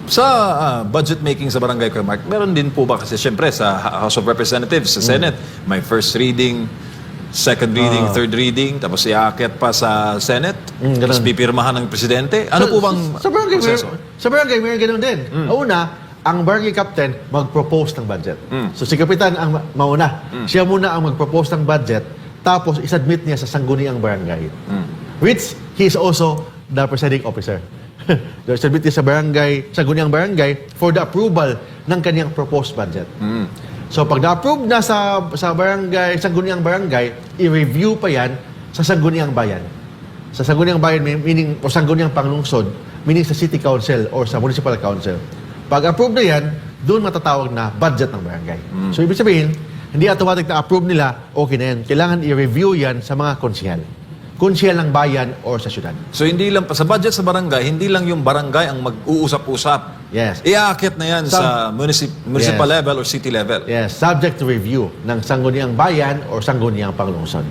Sa budget making sa barangay, Kuya Mark, meron din po ba kasi siyempre sa House of Representatives, sa Senate, may first reading, second reading, third reading, tapos iaakit pa sa Senate, tapos pipirmahan ng presidente. Ano po bang proseso? Sa barangay, mayroon ganun din. Una, ang barangay captain mag-propose ng budget. So si kapitan ang mauna. Siya muna ang mag-propose ng budget, tapos isubmit niya sa sangguniang barangay. Which he is also the presiding officer. Isubmit niya sa barangay, sangguniang barangay for the approval ng kanyang proposed budget. So pag na-approve na sa barangay, sangguniang barangay, i-review pa yan sa sangguniang bayan. Sa sangguniang bayan, meaning, o sangguniang panglungsod, meaning sa city council or sa municipal council. Pag approve na yan, doon matatawag na budget ng barangay. So ibig sabihin, hindi automatic na approve nila, okay na yan. Kailangan i-review yan sa mga konsihal. Konsihal ng bayan or sa syudad. So hindi lang sa budget sa barangay, hindi lang yung barangay ang mag-uusap-usap. Yes. Iaakit na yan sa municipal level or city level. Yes, subject to review ng sangguniang bayan or sangguniang panglungsod.